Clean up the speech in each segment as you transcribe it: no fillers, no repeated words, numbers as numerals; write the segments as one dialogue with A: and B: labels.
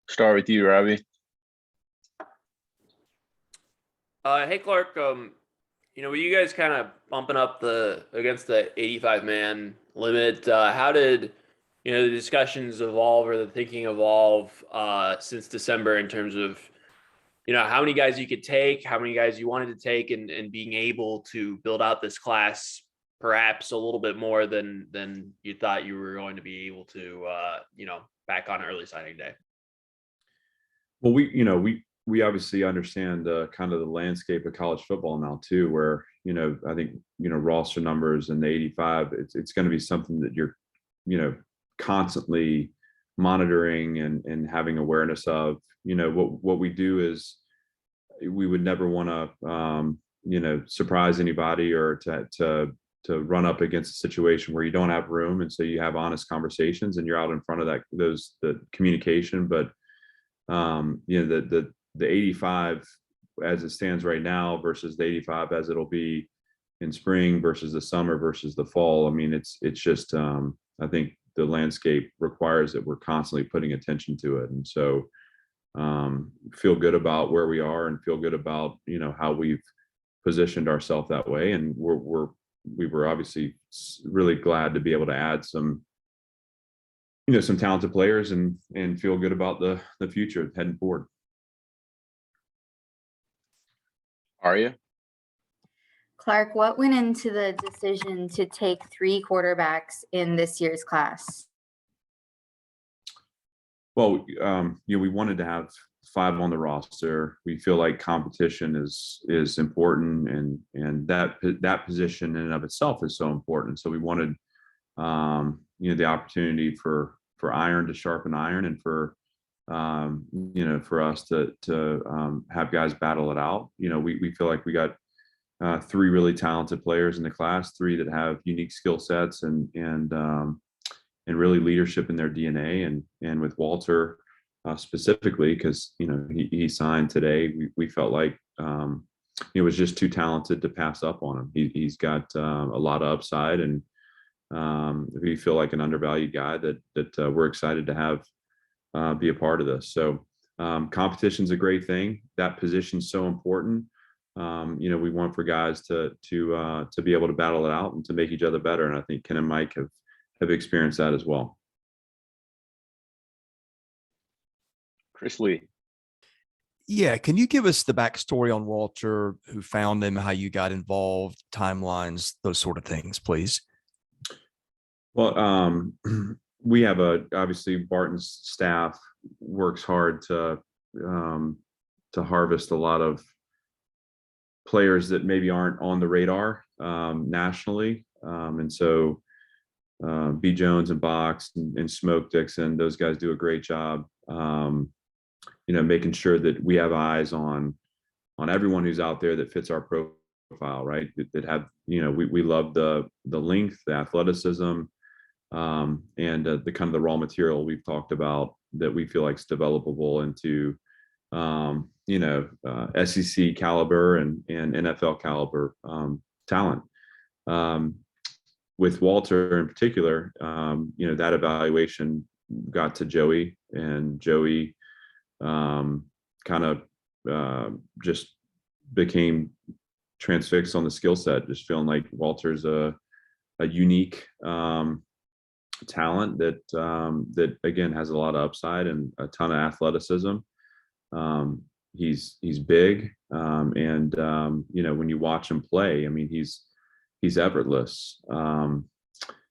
A: Start with you, Robbie.
B: Hey Clark, with you guys kind of bumping up the against the 85 man limit, how did the discussions evolve or the thinking evolve since December in terms of how many guys you could take, how many guys you wanted to take, and being able to build out this class perhaps a little bit more than you thought you were going to be able to, back on early signing day.
C: Well, we obviously understand kind of the landscape of college football now too, where I think roster numbers and the 85, it's going to be something that you're constantly monitoring and having awareness of. What we do is we would never want to surprise anybody or to run up against a situation where you don't have room, and so you have honest conversations and you're out in front of the communication. But the 85 as it stands right now versus the 85 as it'll be in spring versus the summer versus the fall. I mean, it's just I think the landscape requires that we're constantly putting attention to it, and so feel good about where we are and feel good about how we've positioned ourselves that way. And we were obviously really glad to be able to add some talented players and feel good about the future heading forward.
A: Arya?
D: Clark, what went into the decision to take 3 quarterbacks in this year's class?
C: Well, we wanted to have 5 on the roster. We feel like competition is important, and that position in and of itself is so important. So we wanted the opportunity for iron to sharpen iron, and for us to have guys battle it out. We feel like we got 3 really talented players in the class, 3 that have unique skill sets and really leadership in their DNA. And with Walter specifically, because he signed today, we felt like he was just too talented to pass up on him. He's got a lot of upside, and we feel like an undervalued guy that we're excited to have be a part of this. So competition's a great thing. That position's so important. We want for guys to be able to battle it out and to make each other better. And I think Ken and Mike have experienced that as well.
A: Chris Lee.
E: Yeah, can you give us the backstory on Walter, who found him, how you got involved, timelines, those sort of things, please?
C: Well, we have obviously Barton's staff works hard to harvest a lot of players that maybe aren't on the radar nationally, and so B. Jones and Box and Smoke Dixon, those guys do a great job, making sure that we have eyes on everyone who's out there that fits our profile, right? That have we love the length, the athleticism, and the kind of the raw material we've talked about that we feel like is developable into SEC caliber and NFL caliber talent. With Walter in particular, that evaluation got to Joey, and Joey kind of just became transfixed on the skill set, just feeling like Walter's a unique talent that again has a lot of upside and a ton of athleticism. He's big, and when you watch him play, I mean, he's effortless.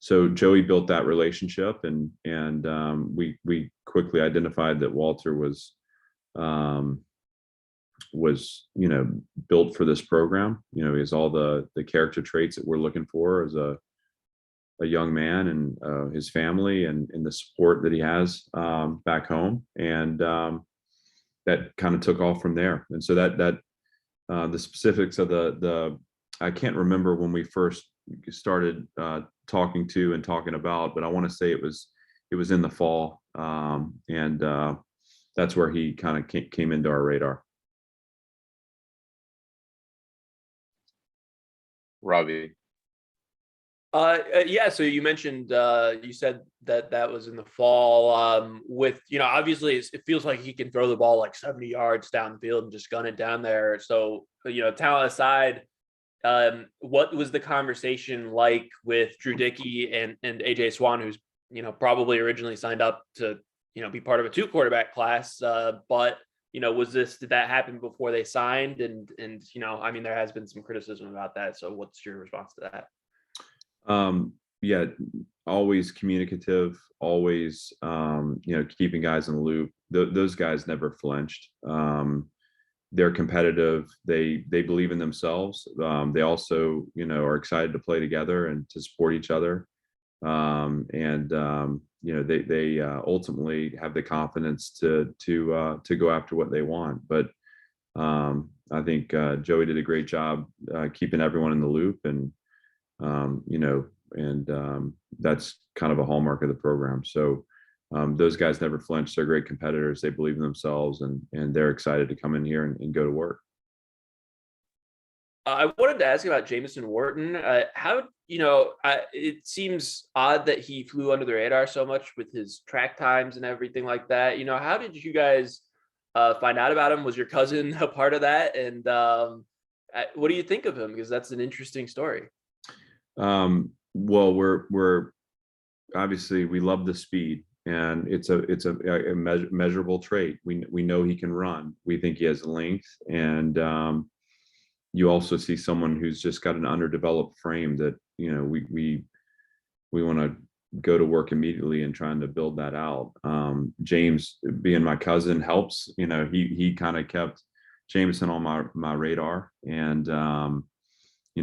C: So Joey built that relationship, and we quickly identified that Walter was built for this program. He has all the character traits that we're looking for as a young man, and his family, and the support that he has back home, and that kind of took off from there. And so that the specifics of the I can't remember when we first started talking about, but I want to say it was in the fall, and that's where he kind of came into our radar.
A: Robbie.
B: Yeah. So you mentioned, you said that was in the fall. With obviously it feels like he can throw the ball like 70 yards down the field and just gun it down there. So talent aside, what was the conversation like with Drew Dickey and AJ Swan, who's probably originally signed up to be part of a 2 quarterback class, but did that happen before they signed? And I mean, there has been some criticism about that. So what's your response to that?
C: Yeah, always communicative, always, keeping guys in the loop. Those guys never flinched. They're competitive. They believe in themselves. They also, are excited to play together and to support each other. They ultimately have the confidence to go after what they want. But I think Joey did a great job keeping everyone in the loop, and that's kind of a hallmark of the program. So those guys never flinch. They're great competitors. They believe in themselves, and they're excited to come in here and go to work.
B: I wanted to ask about Jamison Wharton. It seems odd that he flew under the radar so much with his track times and everything like that. How did you guys find out about him? Was your cousin a part of that? And what do you think of him? Because that's an interesting story.
C: Well, we're obviously, we love the speed, and it's a measurable trait. We know he can run. We think he has length, and you also see someone who's just got an underdeveloped frame that we want to go to work immediately and trying to build that out. James, being my cousin, helps. He kind of kept Jamison on my radar, and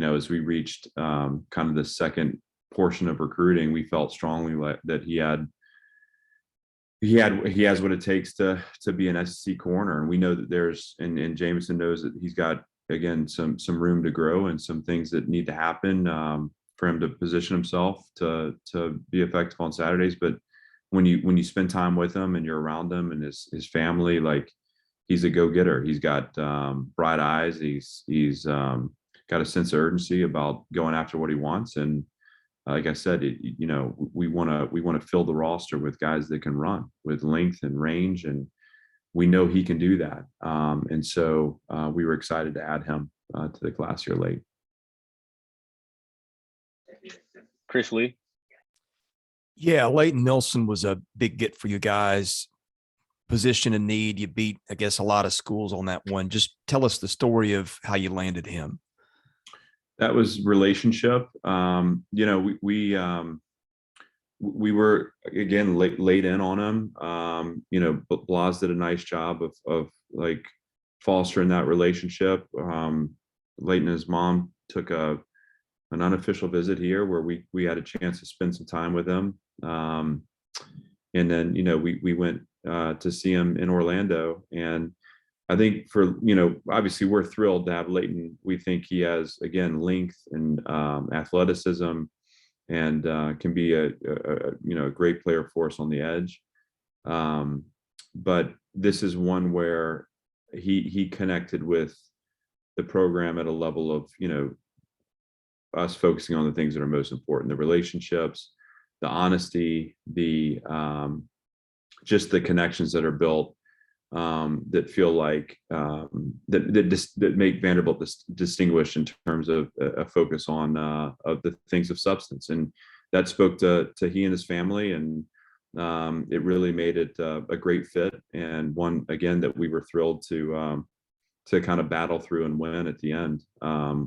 C: as we reached kind of the second portion of recruiting, we felt strongly that he has what it takes to be an SEC corner. And we know that and Jamison knows that he's got, again, some room to grow and some things that need to happen for him to position himself to be effective on Saturdays. But when you spend time with him and you're around him and his family, like, he's a go-getter. He's got bright eyes. He's got a sense of urgency about going after what he wants. And like I said, we want to fill the roster with guys that can run with length and range, and we know he can do that. And so we were excited to add him to the class here late.
A: Chris Lee.
E: Yeah, Leighton Nelson was a big get for you guys. Position in need. You beat, I guess, a lot of schools on that one. Just tell us the story of how you landed him.
C: That was relationship. We were, again, late in on him. But Blas did a nice job of like fostering that relationship. Leighton and his mom took an unofficial visit here where we had a chance to spend some time with him. And then, we went to see him in Orlando. And I think obviously we're thrilled to have Leighton. We think he has, again, length and athleticism, and can be a great player for us on the edge. But this is one where he connected with the program at a level of, us focusing on the things that are most important: the relationships, the honesty, the just the connections that are built, that feel like that make Vanderbilt distinguished in terms of a focus on of the things of substance. And that spoke to he and his family, and it really made it a great fit, and one, again, that we were thrilled to kind of battle through and win at the end.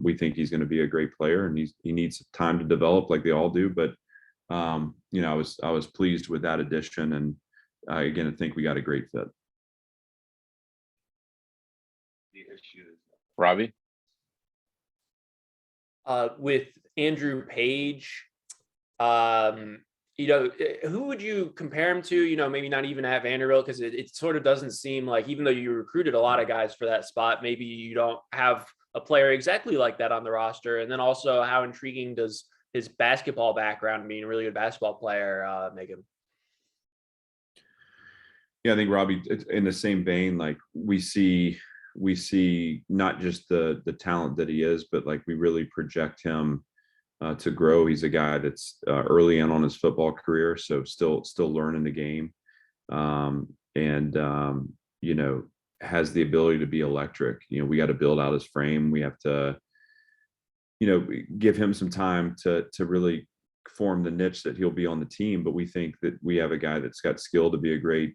C: We think he's going to be a great player, and he needs time to develop, like they all do. But I was pleased with that addition, and again, I think we got a great fit.
A: Robbie.
B: With Andrew Paige, who would you compare him to? Maybe not even at Vanderbilt, because it sort of doesn't seem like, even though you recruited a lot of guys for that spot, maybe you don't have a player exactly like that on the roster. And then also, how intriguing does his basketball background, being a really good basketball player, make him?
C: Yeah, I think, Robbie, it's in the same vein. Like, we see not just the talent that he is, but like we really project him to grow. He's a guy that's early in on his football career, so still learning the game, and you know, has the ability to be electric. You know, we got to build out his frame. We have to, you know, give him some time to really form the niche that he'll be on the team. But we think that we have a guy that's got skill to be a great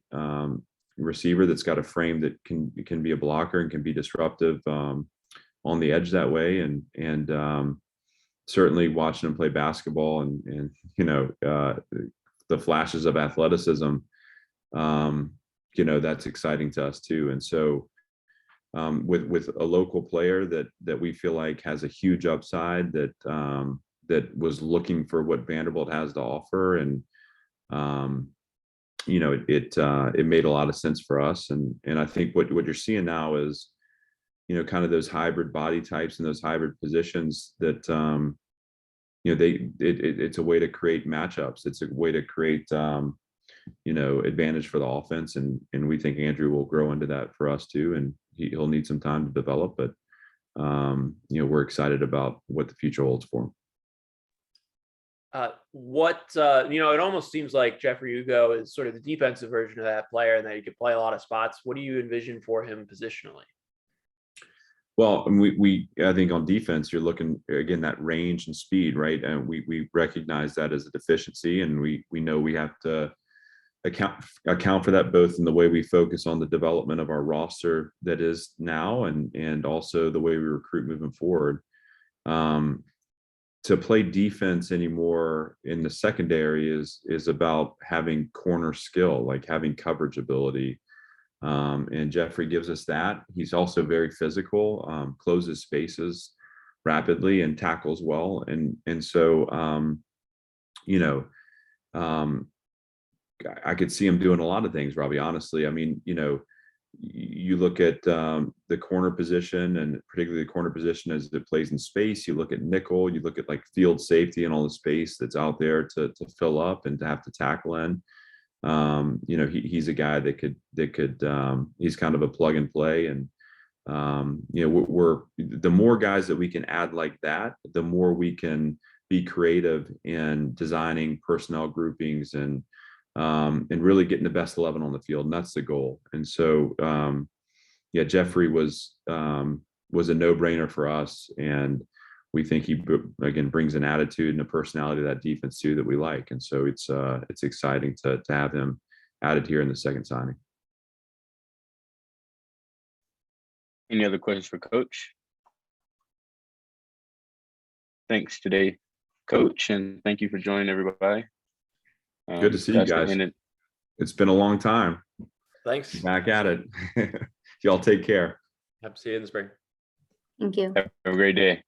C: receiver, that's got a frame that can be a blocker and can be disruptive on the edge that way. And certainly watching him play basketball and you know, the flashes of athleticism, you know, that's exciting to us too. And so with a local player that we feel like has a huge upside, that was looking for what Vanderbilt has to offer, and you know, it made a lot of sense for us. And I think what you're seeing now is, you know, kind of those hybrid body types and those hybrid positions that you know, it's a way to create matchups. It's a way to create you know, advantage for the offense, and we think Andrew will grow into that for us too, and he'll need some time to develop, but you know, we're excited about what the future holds for him.
B: You know, it almost seems like Jeffrey Hugo is sort of the defensive version of that player, and that he could play a lot of spots. What do you envision for him positionally?
C: Well, I think on defense, you're looking again that range and speed, right? And we recognize that as a deficiency, and we know we have to account for that, both in the way we focus on the development of our roster that is now, and also the way we recruit moving forward. To play defense anymore in the secondary is about having corner skill, like having coverage ability. And Jeffrey gives us that. He's also very physical, closes spaces rapidly and tackles well. And so, you know, I could see him doing a lot of things, Robbie, honestly. I mean, you know, you look at the corner position, and particularly the corner position as it plays in space. You look at nickel, you look at like field safety and all the space that's out there to fill up and to have to tackle in. You know, he's a guy that could he's kind of a plug and play. And you know, we're the more guys that we can add like that, the more we can be creative in designing personnel groupings and really getting the best 11 on the field. And that's the goal. And so, yeah, Jeffrey was a no-brainer for us. And we think he, again, brings an attitude and a personality to that defense too that we like. And so it's exciting to have him added here in the second signing.
A: Any other questions for Coach? Thanks today, Coach, and thank you for joining everybody.
C: Good to see you guys. It's been a long time.
B: Thanks.
C: Back at it. Y'all take care.
B: Have to see you in the spring.
D: Thank you.
A: Have a great day.